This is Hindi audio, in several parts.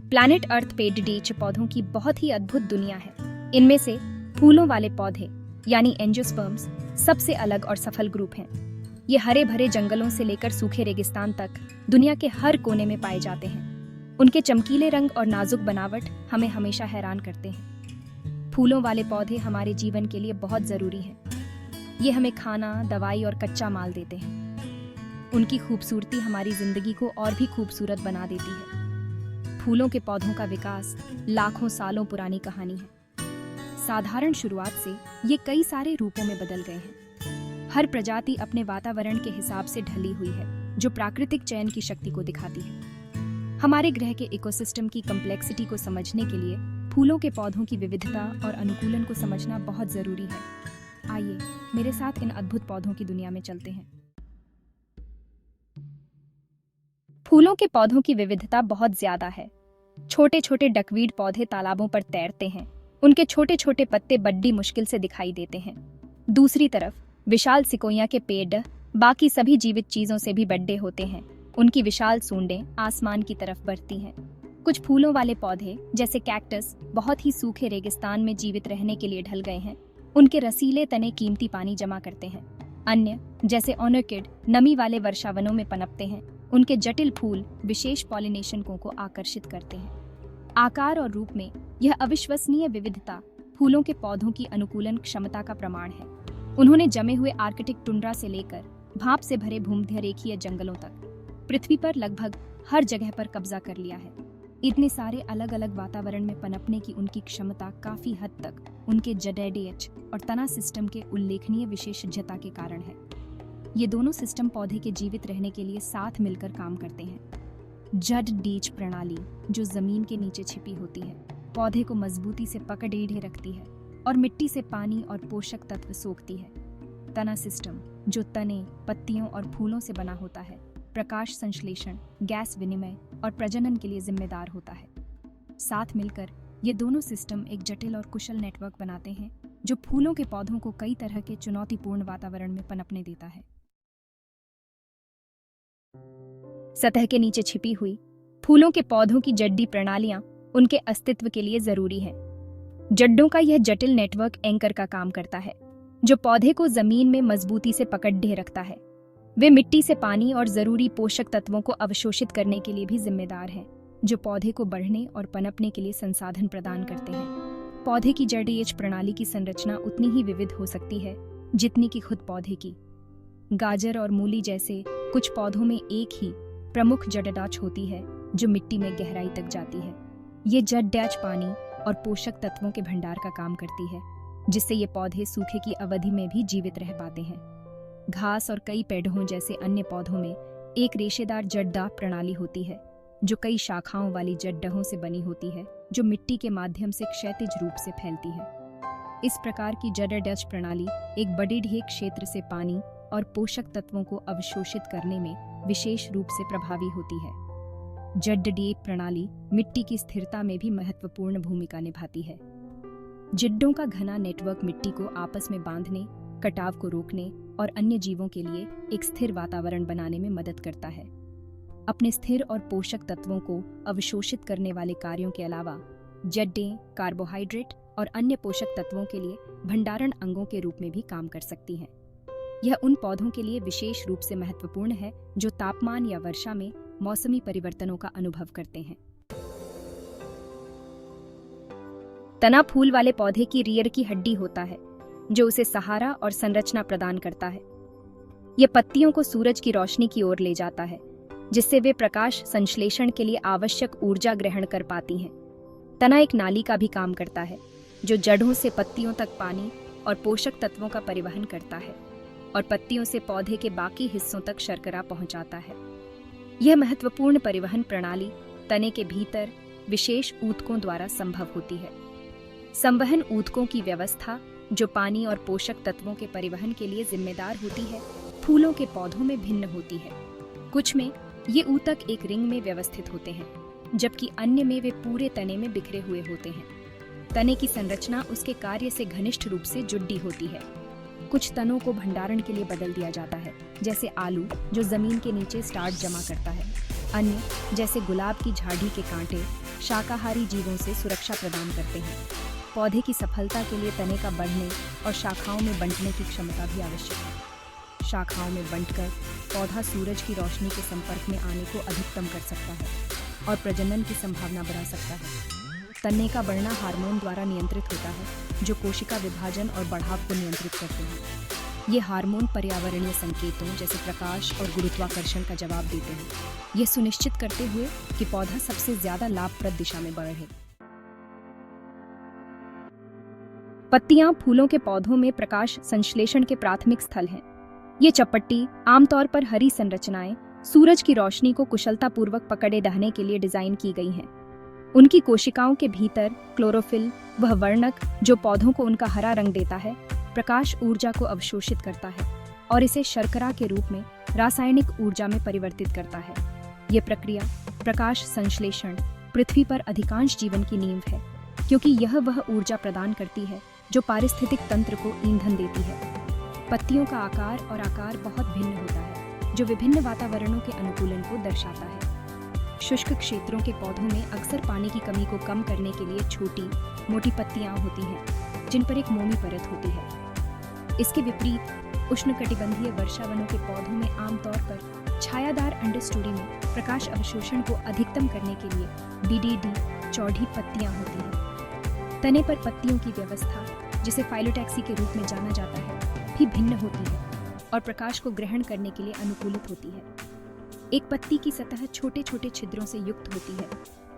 प्लैनेट अर्थ पे डीच पौधों की बहुत ही अद्भुत दुनिया है। इनमें से फूलों वाले पौधे यानी एंजियोस्पर्म्स सबसे अलग और सफल ग्रुप हैं। ये हरे भरे जंगलों से लेकर सूखे रेगिस्तान तक दुनिया के हर कोने में पाए जाते हैं। उनके चमकीले रंग और नाजुक बनावट हमें हमेशा हैरान करते हैं। फूलों वाले पौधे हमारे जीवन के लिए बहुत जरूरी हैं। ये हमें खाना, दवाई और कच्चा माल देते हैं। उनकी खूबसूरती हमारी जिंदगी को और भी खूबसूरत बना देती है। फूलों के पौधों का विकास लाखों सालों पुरानी कहानी है। साधारण शुरुआत से ये कई सारे रूपों में बदल गए हैं। हर प्रजाति अपने वातावरण के हिसाब से ढली हुई है, जो प्राकृतिक चयन की शक्ति को दिखाती है। हमारे ग्रह के इकोसिस्टम की कॉम्प्लेक्सिटी को समझने के लिए फूलों के पौधों की विविधता और अनुकूलन को समझना बहुत जरूरी है। आइए मेरे साथ इन अद्भुत पौधों की दुनिया में चलते हैं। फूलों के पौधों की विविधता बहुत ज्यादा है। छोटे छोटे डकवीड पौधे तालाबों पर तैरते हैं। उनके छोटे छोटे पत्ते बड़ी मुश्किल से दिखाई देते हैं। दूसरी तरफ विशाल सिकोया के पेड़ बाकी सभी जीवित चीजों से भी बड़े होते हैं। उनकी विशाल सूंडें आसमान की तरफ बढ़ती हैं। कुछ फूलों वाले पौधे जैसे कैक्टस बहुत ही सूखे रेगिस्तान में जीवित रहने के लिए ढल गए हैं। उनके रसीले तने कीमती पानी जमा करते हैं। अन्य जैसे ऑर्किड नमी वाले वर्षावनों में पनपते हैं। उनके जटिल फूल विशेष पॉलिनेशनों को आकर्षित करते हैं। आकार और रूप में यह अविश्वसनीय विविधता फूलों के पौधों की अनुकूलन क्षमता का प्रमाण है। उन्होंने जमे हुए आर्कटिक टुंड्रा से लेकर भाप से भरे भूमध्यरेखीय जंगलों तक पृथ्वी पर लगभग हर जगह पर कब्जा कर लिया है। इतने सारे अलग अलग वातावरण में पनपने की उनकी क्षमता काफी हद तक उनके जडेडिएच और तना सिस्टम के उल्लेखनीय विशेषज्ञता के कारण है। ये दोनों सिस्टम पौधे के जीवित रहने के लिए साथ मिलकर काम करते हैं। जड डीच प्रणाली जो जमीन के नीचे छिपी होती है, पौधे को मजबूती से पकड़े रखती है और मिट्टी से पानी और पोषक तत्व सोखती है। तना सिस्टम जो तने, पत्तियों और फूलों से बना होता है, प्रकाश संश्लेषण, गैस विनिमय और प्रजनन के लिए जिम्मेदार होता है। साथ मिलकर ये दोनों सिस्टम एक जटिल और कुशल नेटवर्क बनाते हैं, जो फूलों के पौधों को कई तरह के चुनौतीपूर्ण वातावरण में पनपने देता है। सतह के नीचे छिपी हुई फूलों के पौधों की जड्डी प्रणालियां उनके अस्तित्व के लिए जरूरी है। जड्डों का यह जटिल नेटवर्क एंकर का काम करता है, जो पौधे को जमीन में मजबूती से पकड़े रखता है। वे मिट्टी से पानी और जरूरी पोषक तत्वों को अवशोषित करने के लिए भी जिम्मेदार हैं, जो पौधे को बढ़ने और पनपने के लिए संसाधन प्रदान करते हैं। पौधे की जड़ीय प्रणाली की संरचना उतनी ही विविध हो सकती है जितनी कि खुद पौधे की। गाजर और मूली जैसे कुछ पौधों में एक ही प्रमुख जड़डाच होती है, जो मिट्टी में गहराई तक जाती है। ये जड़डाच पानी और पोषक तत्वों के भंडार का काम करती है, जिससे ये पौधे सूखे की अवधि में भी जीवित रह पाते हैं। घास और कई पेड़ों जैसे अन्य पौधों में एक रेशेदार जड़डाह प्रणाली होती है, जो कई शाखाओं वाली जड़डहों से बनी होती है, जो मिट्टी के माध्यम से क्षैतिज रूप से फैलती है। इस प्रकार की जड़डाच प्रणाली एक बड़े ढेर क्षेत्र से पानी और पोषक तत्वों को अवशोषित करने में विशेष रूप से प्रभावी होती है। जड्डीय प्रणाली मिट्टी की स्थिरता में भी महत्वपूर्ण भूमिका निभाती है। जड्डों का घना नेटवर्क मिट्टी को आपस में बांधने, कटाव को रोकने और अन्य जीवों के लिए एक स्थिर वातावरण बनाने में मदद करता है। अपने स्थिर और पोषक तत्वों को अवशोषित करने वाले कार्यों के अलावा जड्डें कार्बोहाइड्रेट और अन्य पोषक तत्वों के लिए भंडारण अंगों के रूप में भी काम कर सकती हैं। यह उन पौधों के लिए विशेष रूप से महत्वपूर्ण है जो तापमान या वर्षा में मौसमी परिवर्तनों का अनुभव करते हैं। तना फूल वाले पौधे की रीढ़ की हड्डी होता है, जो उसे सहारा और संरचना प्रदान करता है। यह पत्तियों को सूरज की रोशनी की ओर ले जाता है, जिससे वे प्रकाश संश्लेषण के लिए आवश्यक ऊर्जा ग्रहण कर पाती हैं। तना एक नाली का भी काम करता है, जो जड़ों से पत्तियों तक पानी और पोषक तत्वों का परिवहन करता है और पत्तियों से पौधे के बाकी हिस्सों तक शर्करा पहुंचाता है। यह महत्वपूर्ण परिवहन प्रणाली तने के भीतर विशेष ऊतकों द्वारा संभव होती है। संवहन ऊतकों की व्यवस्था, जो पानी और पोषक तत्वों के परिवहन के लिए जिम्मेदार होती है, फूलों के पौधों में भिन्न होती है। कुछ में ये ऊतक एक रिंग में व्यवस्थित होते हैं, जबकि अन्य में वे पूरे तने में बिखरे हुए होते हैं। तने की संरचना उसके कार्य से घनिष्ठ रूप से जुड़ी होती है। कुछ तनों को भंडारण के लिए बदल दिया जाता है, जैसे आलू जो जमीन के नीचे स्टार्च जमा करता है। अन्य जैसे गुलाब की झाड़ी के कांटे शाकाहारी जीवों से सुरक्षा प्रदान करते हैं। पौधे की सफलता के लिए तने का बढ़ने और शाखाओं में बंटने की क्षमता भी आवश्यक है। शाखाओं में बंटकर पौधा सूरज की रोशनी के संपर्क में आने को अधिकतम कर सकता है और प्रजनन की संभावना बढ़ा सकता है। तने का बढ़ना हार्मोन द्वारा नियंत्रित होता है जो कोशिका विभाजन और बढ़ाव को नियंत्रित करते हैं। ये हार्मोन पर्यावरणीय संकेतों जैसे प्रकाश और गुरुत्वाकर्षण का जवाब देते हैं, यह सुनिश्चित करते हुए कि पौधा सबसे ज्यादा लाभप्रद दिशा में बढ़े। पत्तियां फूलों के पौधों में प्रकाश संश्लेषण के प्राथमिक स्थल हैं। ये चपट्टी, आमतौर पर हरी संरचनाएं, सूरज की रोशनी को कुशलतापूर्वक पकड़े रहने के लिए डिजाइन की गई हैं। उनकी कोशिकाओं के भीतर क्लोरोफिल, वह वर्णक जो पौधों को उनका हरा रंग देता है, प्रकाश ऊर्जा को अवशोषित करता है और इसे शर्करा के रूप में रासायनिक ऊर्जा में परिवर्तित करता है। ये प्रक्रिया, प्रकाश संश्लेषण, पृथ्वी पर अधिकांश जीवन की नींव है, क्योंकि यह वह ऊर्जा प्रदान करती है जो पारिस्थितिक तंत्र को ईंधन देती है। पत्तियों का आकार और आकार बहुत भिन्न होता है, जो विभिन्न वातावरणों के अनुकूलन को दर्शाता है। शुष्क क्षेत्रों के पौधों में अक्सर पानी की कमी को कम करने के लिए छोटी, मोटी पत्तियां होती हैं, जिन पर एक मोमी परत होती है। इसके विपरीत उष्णकटिबंधीय वर्षावनों के पौधों में आमतौर पर छायादार अंडरस्टोरी में प्रकाश अवशोषण को अधिकतम करने के लिए BDD चौड़ी पत्तियां होती हैं। तने पर पत्तियों की व्यवस्था, जिसे फाइलोटैक्सी के रूप में जाना जाता है, भी भिन्न होती है और प्रकाश को ग्रहण करने के लिए अनुकूलित होती है। एक पत्ती की सतह छोटे छोटे छिद्रों से युक्त होती है,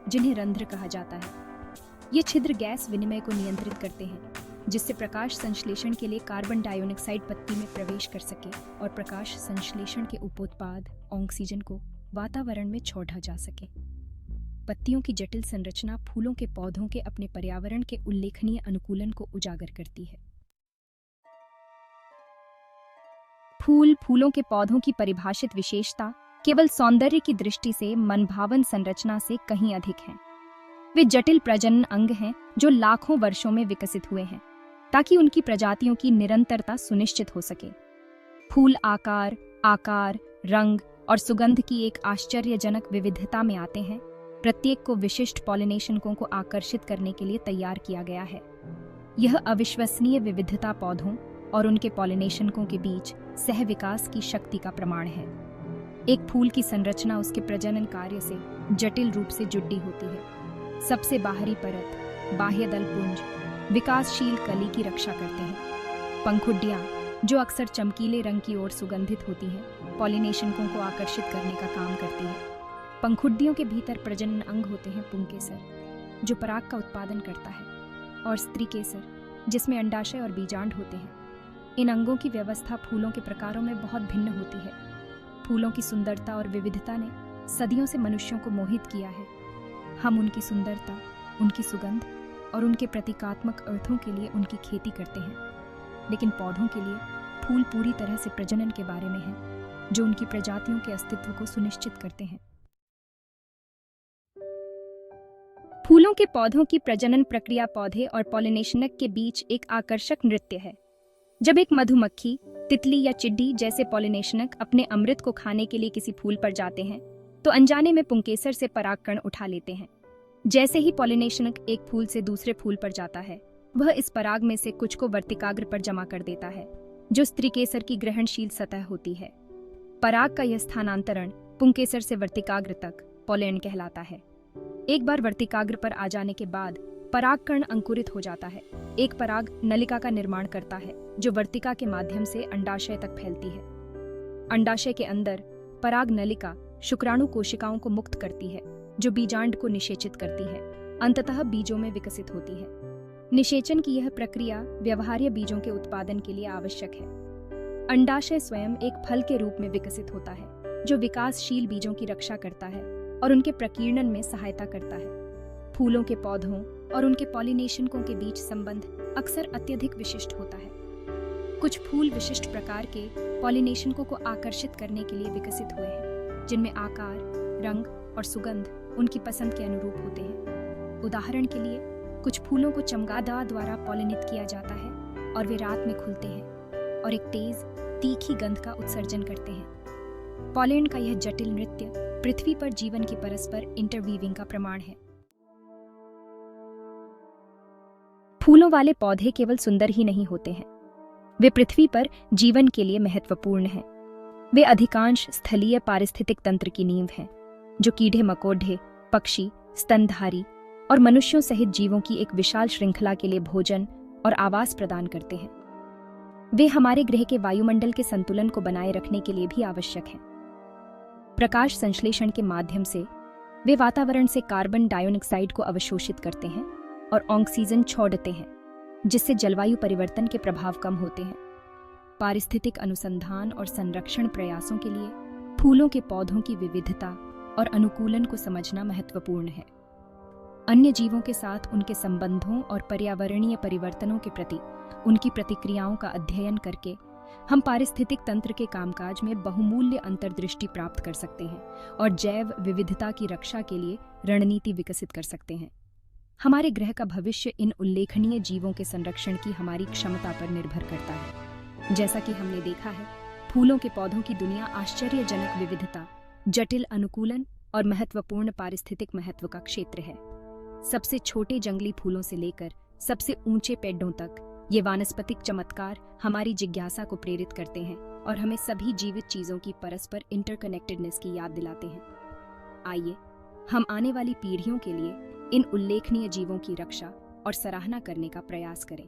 जिन्हें रंध्र कहा जाता है। ये छिद्र गैस विनिमय को नियंत्रित करते हैं, जिससे प्रकाश संश्लेषण के लिए कार्बन डाइऑक्साइड पत्ती में प्रवेश कर सके और प्रकाश संश्लेषण के उपोत्पाद ऑक्सीजन को वातावरण में छोड़ा जा सके। पत्तियों की जटिल संरचना फूलों के पौधों के अपने पर्यावरण के उल्लेखनीय अनुकूलन को उजागर करती है। फूलों के पौधों की परिभाषित विशेषता केवल सौंदर्य की दृष्टि से मनभावन संरचना से कहीं अधिक हैं। वे जटिल प्रजनन अंग हैं जो लाखों वर्षों में विकसित हुए हैं, ताकि उनकी प्रजातियों की निरंतरता सुनिश्चित हो सके। फूल आकार, रंग और सुगंध की एक आश्चर्यजनक विविधता में आते हैं। प्रत्येक को विशिष्ट पॉलिनेशनकों को आकर्षित करने के लिए तैयार किया गया है। यह अविश्वसनीय विविधता पौधों और उनके पॉलिनेशनकों के बीच सह विकास की शक्ति का प्रमाण है। एक फूल की संरचना उसके प्रजनन कार्य से जटिल रूप से जुड़ी होती है। सबसे बाहरी परत, बाह्य दल पुंज, विकासशील कली की रक्षा करते हैं। पंखुड़ियां, जो अक्सर चमकीले रंग की ओर सुगंधित होती हैं, पॉलिनेशनकों को आकर्षित करने का काम करती हैं। पंखुड़ियों के भीतर प्रजनन अंग होते हैं पुंकेसर, जो पराग का उत्पादन करता है, और स्त्रीकेसर, जिसमें अंडाशय और बीजांड होते हैं। इन अंगों की व्यवस्था फूलों के प्रकारों में बहुत भिन्न होती है। फूलों की सुंदरता और विविधता ने सदियों से मनुष्यों को मोहित किया है। हम उनकी सुंदरता, उनकी सुगंध और उनके प्रतीकात्मक अर्थों के लिए उनकी खेती करते हैं, लेकिन पौधों के लिए फूल पूरी तरह से प्रजनन के बारे में हैं, जो उनकी प्रजातियों के अस्तित्व को सुनिश्चित करते हैं। फूलों के पौधों की प्रजनन प्रक्रिया पौधे और पॉलिनेशनक के बीच एक आकर्षक नृत्य है। जब एक मधुमक्खी, तितली या चिड्डी जैसे पॉलिनेशनक अपने अमृत को खाने के लिए किसी फूल पर जाते हैं, तो अनजाने में पुंकेसर से परागकण उठा लेते हैं। जैसे ही पॉलिनेशनक एक फूल से दूसरे फूल पर जाता है, वह इस पराग में से कुछ को वर्तिकाग्र पर जमा कर देता है, जो स्त्रीकेसर की ग्रहणशील सतह होती है। पराग का यह स्थानांतरण पुंकेसर से वर्तिकाग्र तक पॉलेन कहलाता है। एक बार वर्तिकाग्र पर आ जाने के बाद परागकण अंकुरित हो जाता है। एक पराग नलिका का निर्माण करता है, जो वर्तिका के माध्यम से अंडाशय तक फैलती है। अंडाशय के अंदर पराग नलिका शुक्राणु कोशिकाओं को मुक्त करती है, जो बीजांड को निषेचित करती है। अंततः बीजों में विकसित होती है। निषेचन की यह प्रक्रिया व्यवहार्य बीजों के उत्पादन के लिए आवश्यक है। अंडाशय स्वयं एक फल के रूप में विकसित होता है, जो विकासशील बीजों की रक्षा करता है और उनके प्रकीर्णन में सहायता करता है। फूलों के पौधों और उनके पॉलिनेशनकों के बीच संबंध अक्सर अत्यधिक विशिष्ट होता है। कुछ फूल विशिष्ट प्रकार के पॉलिनेशनकों को आकर्षित करने के लिए विकसित हुए हैं, जिनमें आकार, रंग और सुगंध उनकी पसंद के अनुरूप होते हैं। उदाहरण के लिए, कुछ फूलों को चमगादड़ द्वारा पॉलिनेट किया जाता है और वे रात में खुलते हैं और एक तेज, तीखी गंध का उत्सर्जन करते हैं। पॉलेन का यह जटिल नृत्य पृथ्वी पर जीवन की परस्पर इंटरवीविंग का प्रमाण है। फूलों वाले पौधे केवल सुंदर ही नहीं होते हैं, वे पृथ्वी पर जीवन के लिए महत्वपूर्ण हैं। वे अधिकांश स्थलीय पारिस्थितिक तंत्र की नींव हैं, जो कीड़े मकोड़े, पक्षी, स्तनधारी और मनुष्यों सहित जीवों की एक विशाल श्रृंखला के लिए भोजन और आवास प्रदान करते हैं। वे हमारे ग्रह के वायुमंडल के संतुलन को बनाए रखने के लिए भी आवश्यक हैं। प्रकाश संश्लेषण के माध्यम से वे वातावरण से कार्बन डाइऑक्साइड को अवशोषित करते हैं और ऑक्सीजन छोड़ते हैं, जिससे जलवायु परिवर्तन के प्रभाव कम होते हैं। पारिस्थितिक अनुसंधान और संरक्षण प्रयासों के लिए फूलों के पौधों की विविधता और अनुकूलन को समझना महत्वपूर्ण है। अन्य जीवों के साथ उनके संबंधों और पर्यावरणीय परिवर्तनों के प्रति उनकी प्रतिक्रियाओं का अध्ययन करके हम पारिस्थितिक तंत्र के कामकाज में बहुमूल्य अंतर्दृष्टि प्राप्त कर सकते हैं और जैव विविधता की रक्षा के लिए रणनीति विकसित कर सकते हैं। हमारे ग्रह का भविष्य इन उल्लेखनीय जीवों के संरक्षण की हमारी क्षमता पर निर्भर करता है। जैसा कि हमने देखा है, फूलों के पौधों की दुनिया आश्चर्यजनक विविधता, जटिल अनुकूलन और महत्वपूर्ण पारिस्थितिक महत्व का क्षेत्र है। सबसे छोटे जंगली फूलों से लेकर सबसे ऊंचे पेड़ों तक ये वानस्पतिक चमत्कार हमारी जिज्ञासा को प्रेरित करते हैं और हमें सभी जीवित चीजों की परस्पर इंटरकनेक्टेडनेस की याद दिलाते हैं। आइए हम आने वाली पीढ़ियों के लिए इन उल्लेखनीय जीवों की रक्षा और सराहना करने का प्रयास करें।